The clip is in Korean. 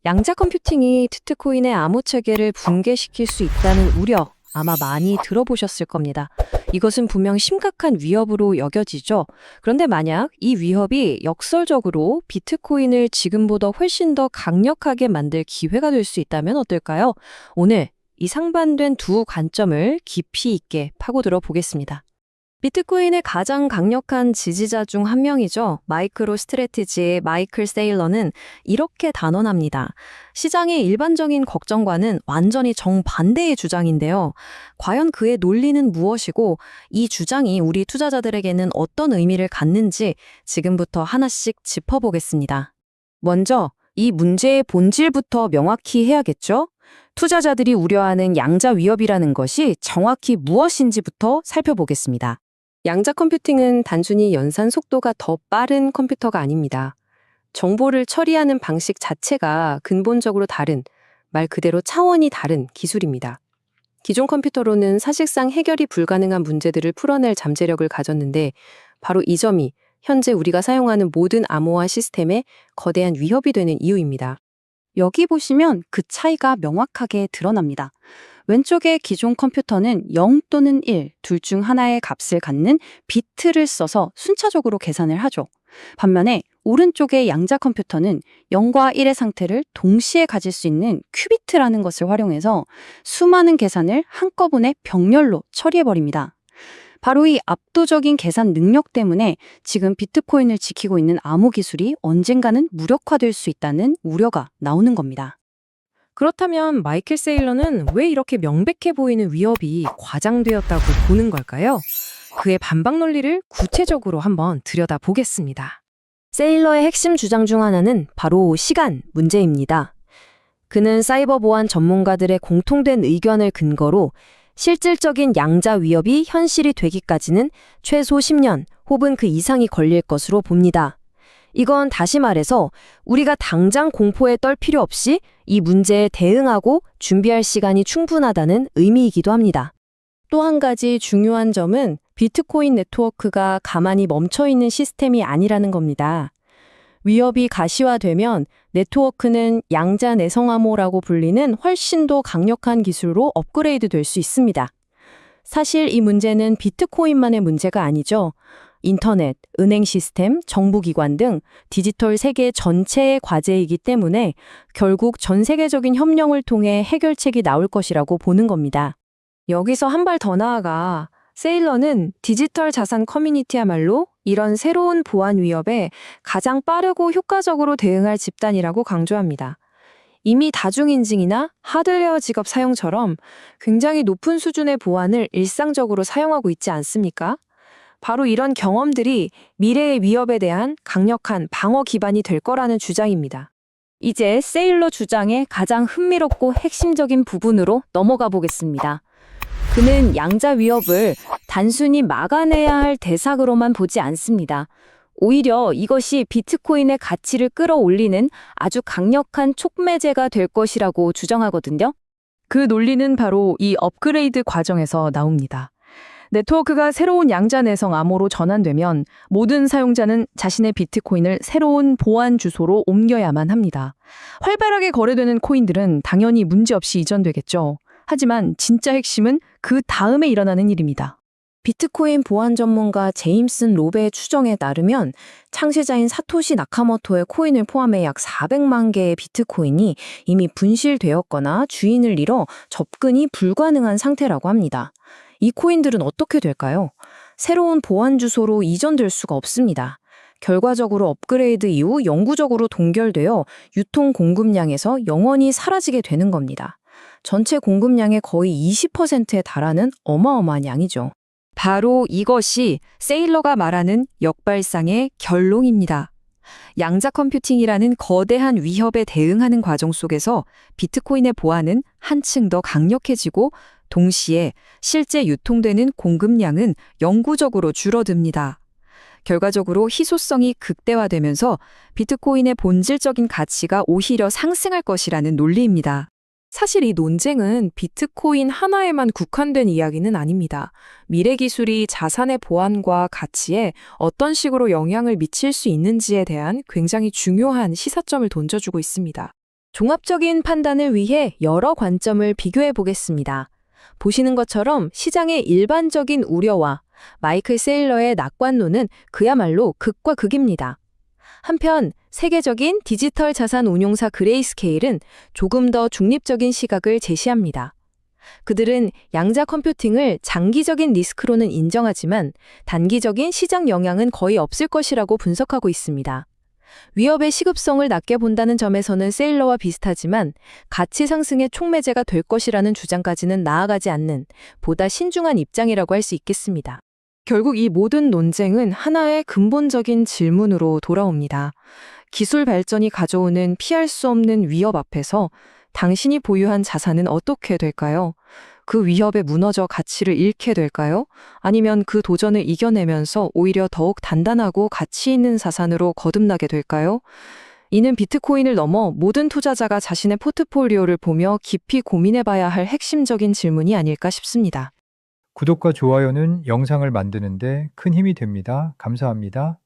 양자 컴퓨팅이 비트코인의 암호 체계를 붕괴시킬 수 있다는 우려, 아마 많이 들어보셨을 겁니다. 이것은 분명 심각한 위협으로 여겨지죠. 그런데 만약 이 위협이 역설적으로 비트코인을 지금보다 훨씬 더 강력하게 만들 기회가 될 수 있다면 어떨까요? 오늘 이 상반된 두 관점을 깊이 있게 파고들어 보겠습니다. 비트코인의 가장 강력한 지지자 중 한 명이죠. 마이크로 스트래티지의 마이클 세일러는 이렇게 단언합니다. 시장의 일반적인 걱정과는 완전히 정반대의 주장인데요. 과연 그의 논리는 무엇이고 이 주장이 우리 투자자들에게는 어떤 의미를 갖는지 지금부터 하나씩 짚어보겠습니다. 먼저 이 문제의 본질부터 명확히 해야겠죠? 투자자들이 우려하는 양자 위협이라는 것이 정확히 무엇인지부터 살펴보겠습니다. 양자 컴퓨팅은 단순히 연산 속도가 더 빠른 컴퓨터가 아닙니다. 정보를 처리하는 방식 자체가 근본적으로 다른, 말 그대로 차원이 다른 기술입니다. 기존 컴퓨터로는 사실상 해결이 불가능한 문제들을 풀어낼 잠재력을 가졌는데 바로 이 점이 현재 우리가 사용하는 모든 암호화 시스템에 거대한 위협이 되는 이유입니다. 여기 보시면 그 차이가 명확하게 드러납니다. 왼쪽의 기존 컴퓨터는 0 또는 1, 둘 중 하나의 값을 갖는 비트를 써서 순차적으로 계산을 하죠. 반면에 오른쪽의 양자 컴퓨터는 0과 1의 상태를 동시에 가질 수 있는 큐비트라는 것을 활용해서 수많은 계산을 한꺼번에 병렬로 처리해버립니다. 바로 이 압도적인 계산 능력 때문에 지금 비트코인을 지키고 있는 암호 기술이 언젠가는 무력화될 수 있다는 우려가 나오는 겁니다. 그렇다면 마이클 세일러는 왜 이렇게 명백해 보이는 위협이 과장되었다고 보는 걸까요? 그의 반박 논리를 구체적으로 한번 들여다보겠습니다. 세일러의 핵심 주장 중 하나는 바로 시간 문제입니다. 그는 사이버 보안 전문가들의 공통된 의견을 근거로 실질적인 양자 위협이 현실이 되기까지는 최소 10년 혹은 그 이상이 걸릴 것으로 봅니다. 이건 다시 말해서 우리가 당장 공포에 떨 필요 없이 이 문제에 대응하고 준비할 시간이 충분하다는 의미이기도 합니다. 또 한 가지 중요한 점은 비트코인 네트워크가 가만히 멈춰있는 시스템이 아니라는 겁니다. 위협이 가시화되면 네트워크는 양자 내성 암호라고 불리는 훨씬 더 강력한 기술로 업그레이드 될 수 있습니다. 사실 이 문제는 비트코인만의 문제가 아니죠. 인터넷, 은행 시스템, 정부기관 등 디지털 세계 전체의 과제이기 때문에 결국 전 세계적인 협력을 통해 해결책이 나올 것이라고 보는 겁니다. 여기서 한 발 더 나아가 세일러는 디지털 자산 커뮤니티야말로 이런 새로운 보안 위협에 가장 빠르고 효과적으로 대응할 집단이라고 강조합니다. 이미 다중인증이나 하드웨어 지갑 사용처럼 굉장히 높은 수준의 보안을 일상적으로 사용하고 있지 않습니까? 바로 이런 경험들이 미래의 위협에 대한 강력한 방어 기반이 될 거라는 주장입니다. 이제 세일러 주장의 가장 흥미롭고 핵심적인 부분으로 넘어가 보겠습니다. 그는 양자 위협을 단순히 막아내야 할 대상으로만 보지 않습니다. 오히려 이것이 비트코인의 가치를 끌어올리는 아주 강력한 촉매제가 될 것이라고 주장하거든요. 그 논리는 바로 이 업그레이드 과정에서 나옵니다. 네트워크가 새로운 양자 내성 암호로 전환되면 모든 사용자는 자신의 비트코인을 새로운 보안 주소로 옮겨야만 합니다. 활발하게 거래되는 코인들은 당연히 문제없이 이전되겠죠. 하지만 진짜 핵심은 그 다음에 일어나는 일입니다. 비트코인 보안 전문가 제임슨 로베의 추정에 따르면 창시자인 사토시 나카모토의 코인을 포함해 약 400만 개의 비트코인이 이미 분실되었거나 주인을 잃어 접근이 불가능한 상태라고 합니다. 이 코인들은 어떻게 될까요? 새로운 보안 주소로 이전될 수가 없습니다. 결과적으로 업그레이드 이후 영구적으로 동결되어 유통 공급량에서 영원히 사라지게 되는 겁니다. 전체 공급량의 거의 20%에 달하는 어마어마한 양이죠. 바로 이것이 세일러가 말하는 역발상의 결론입니다. 양자 컴퓨팅이라는 거대한 위협에 대응하는 과정 속에서 비트코인의 보안은 한층 더 강력해지고 동시에 실제 유통되는 공급량은 영구적으로 줄어듭니다. 결과적으로 희소성이 극대화되면서 비트코인의 본질적인 가치가 오히려 상승할 것이라는 논리입니다. 사실 이 논쟁은 비트코인 하나에만 국한된 이야기는 아닙니다. 미래 기술이 자산의 보안과 가치에 어떤 식으로 영향을 미칠 수 있는지에 대한 굉장히 중요한 시사점을 던져주고 있습니다. 종합적인 판단을 위해 여러 관점을 비교해 보겠습니다. 보시는 것처럼 시장의 일반적인 우려와 마이클 세일러의 낙관론은 그야말로 극과 극입니다. 한편 세계적인 디지털 자산 운용사 그레이스케일은 조금 더 중립적인 시각을 제시합니다. 그들은 양자 컴퓨팅을 장기적인 리스크로는 인정하지만 단기적인 시장 영향은 거의 없을 것이라고 분석하고 있습니다. 위협의 시급성을 낮게 본다는 점에서는 세일러와 비슷하지만 가치 상승의 촉매제가 될 것이라는 주장까지는 나아가지 않는 보다 신중한 입장이라고 할 수 있겠습니다. 결국 이 모든 논쟁은 하나의 근본적인 질문으로 돌아옵니다. 기술 발전이 가져오는 피할 수 없는 위협 앞에서 당신이 보유한 자산은 어떻게 될까요? 그 위협에 무너져 가치를 잃게 될까요? 아니면 그 도전을 이겨내면서 오히려 더욱 단단하고 가치 있는 자산으로 거듭나게 될까요? 이는 비트코인을 넘어 모든 투자자가 자신의 포트폴리오를 보며 깊이 고민해봐야 할 핵심적인 질문이 아닐까 싶습니다. 구독과 좋아요는 영상을 만드는데 큰 힘이 됩니다. 감사합니다.